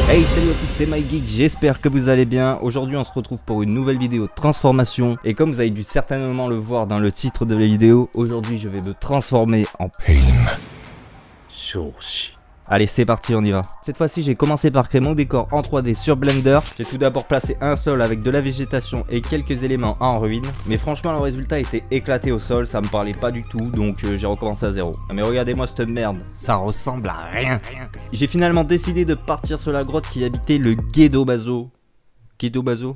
Hey, salut à tous, c'est MyGeek, j'espère que vous allez bien. Aujourd'hui on se retrouve pour une nouvelle vidéo de transformation. Et comme vous avez dû certainement le voir dans le titre de la vidéo, aujourd'hui je vais me transformer en Pain. Allez, c'est parti, on y va. Cette fois-ci j'ai commencé par créer mon décor en 3D sur Blender. J'ai tout d'abord placé un sol avec de la végétation et quelques éléments en ruine. Mais franchement le résultat était éclaté au sol, ça me parlait pas du tout, donc j'ai recommencé à zéro. Mais regardez-moi cette merde, ça ressemble à rien. J'ai finalement décidé de partir sur la grotte qui habitait le Gedo-Bazo. Gedo-Bazo.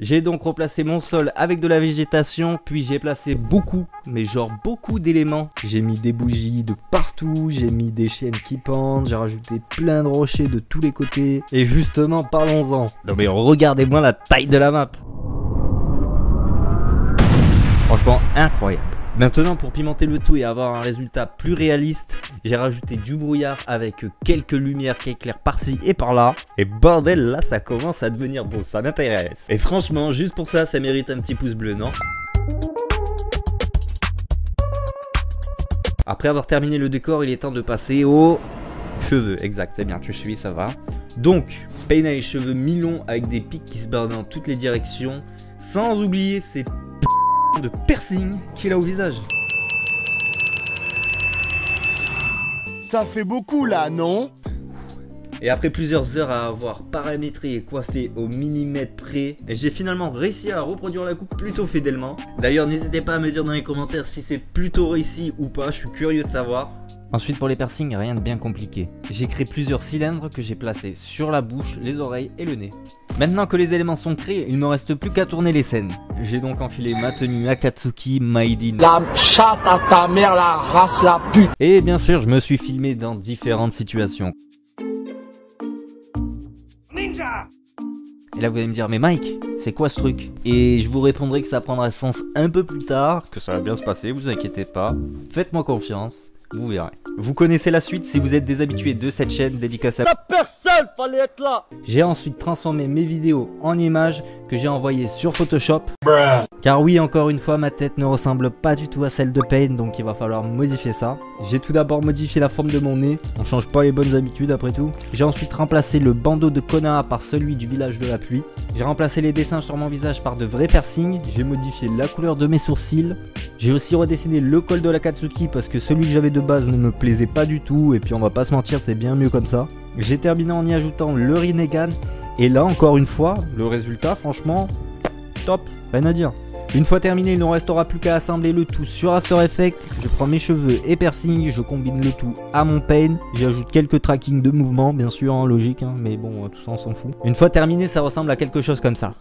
J'ai donc replacé mon sol avec de la végétation, puis j'ai placé beaucoup, mais genre beaucoup d'éléments. J'ai mis des bougies de partout, j'ai mis des chaînes qui pendent, j'ai rajouté plein de rochers de tous les côtés. Et justement, parlons-en. Non mais regardez-moi la taille de la map. Franchement, incroyable. Maintenant, pour pimenter le tout et avoir un résultat plus réaliste, j'ai rajouté du brouillard avec quelques lumières qui éclairent par-ci et par-là. Et bordel, là, ça commence à devenir beau, ça m'intéresse. Et franchement, juste pour ça, ça mérite un petit pouce bleu, non? Après avoir terminé le décor, il est temps de passer aux cheveux. Exact, c'est bien, tu suis, ça va. Donc, Pain a les cheveux mi-longs avec des pics qui se barrent dans toutes les directions. Sans oublier ces de piercing qu'il a au visage. Ça fait beaucoup là, non? Et après plusieurs heures à avoir paramétré et coiffé au millimètre près, j'ai finalement réussi à reproduire la coupe plutôt fidèlement. D'ailleurs, n'hésitez pas à me dire dans les commentaires si c'est plutôt réussi ou pas, je suis curieux de savoir. Ensuite pour les piercings, rien de bien compliqué. J'ai créé plusieurs cylindres que j'ai placés sur la bouche, les oreilles et le nez. Maintenant que les éléments sont créés, il ne me reste plus qu'à tourner les scènes. J'ai donc enfilé ma tenue Akatsuki Maiden. La chatte à ta mère, la race, la pute. Et bien sûr, je me suis filmé dans différentes situations. Ninja. Et là vous allez me dire, mais Mike, c'est quoi ce truc? Et je vous répondrai que ça prendra sens un peu plus tard, que ça va bien se passer, vous inquiétez pas. Faites-moi confiance. Vous verrez. Vous connaissez la suite si vous êtes des habitués de cette chaîne dédicace à personne, fallait être là. J'ai ensuite transformé mes vidéos en images que j'ai envoyées sur Photoshop. Car oui, encore une fois, ma tête ne ressemble pas du tout à celle de Pain, donc il va falloir modifier ça. J'ai tout d'abord modifié la forme de mon nez, on change pas les bonnes habitudes après tout. J'ai ensuite remplacé le bandeau de Konoha par celui du village de la pluie. J'ai remplacé les dessins sur mon visage par de vrais piercings. J'ai modifié la couleur de mes sourcils. J'ai aussi redessiné le col de l'Akatsuki parce que celui que j'avais de base ne me plaisait pas du tout, et puis on va pas se mentir, c'est bien mieux comme ça. J'ai terminé en y ajoutant le Rinnegan, et là encore une fois, le résultat franchement, top, rien à dire. Une fois terminé, il ne restera plus qu'à assembler le tout sur After Effects. Je prends mes cheveux et piercings, je combine le tout à mon Pain. J'ajoute quelques trackings de mouvement, bien sûr, hein, logique, hein, mais bon, tout ça on s'en fout. Une fois terminé, ça ressemble à quelque chose comme ça.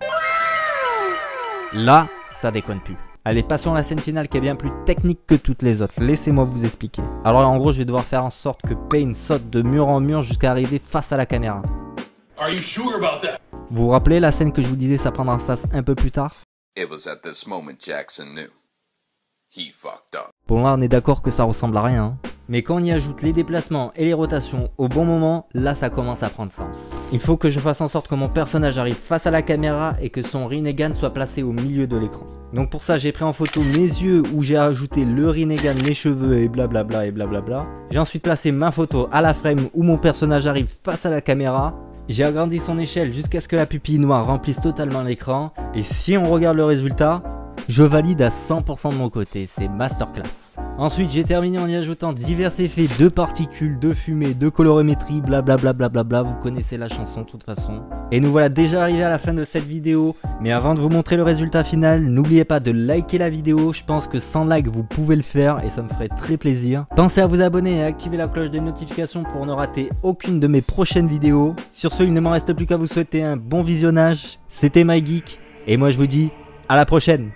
Là, ça déconne plus. Allez, passons à la scène finale qui est bien plus technique que toutes les autres. Laissez-moi vous expliquer. Alors là, en gros, je vais devoir faire en sorte que Pain saute de mur en mur jusqu'à arriver face à la caméra. Are you sure about that? Vous vous rappelez la scène que je vous disais, ça prendra sens un peu plus tard? It was at this moment Jackson knew. He fucked up. Bon là, on est d'accord que ça ressemble à rien. Hein. Mais quand on y ajoute les déplacements et les rotations au bon moment, là ça commence à prendre sens. Il faut que je fasse en sorte que mon personnage arrive face à la caméra et que son Rinnegan soit placé au milieu de l'écran. Donc pour ça j'ai pris en photo mes yeux où j'ai ajouté le Rinnegan, mes cheveux et blablabla et blablabla. J'ai ensuite placé ma photo à la frame où mon personnage arrive face à la caméra. J'ai agrandi son échelle jusqu'à ce que la pupille noire remplisse totalement l'écran. Et si on regarde le résultat, je valide à 100% de mon côté, c'est masterclass. Ensuite j'ai terminé en y ajoutant divers effets de particules, de fumée, de colorimétrie, blablabla, vous connaissez la chanson de toute façon. Et nous voilà déjà arrivés à la fin de cette vidéo, mais avant de vous montrer le résultat final, n'oubliez pas de liker la vidéo, je pense que sans like vous pouvez le faire et ça me ferait très plaisir. Pensez à vous abonner et à activer la cloche des notifications pour ne rater aucune de mes prochaines vidéos. Sur ce, il ne m'en reste plus qu'à vous souhaiter un bon visionnage, c'était MyGeek, et moi je vous dis à la prochaine.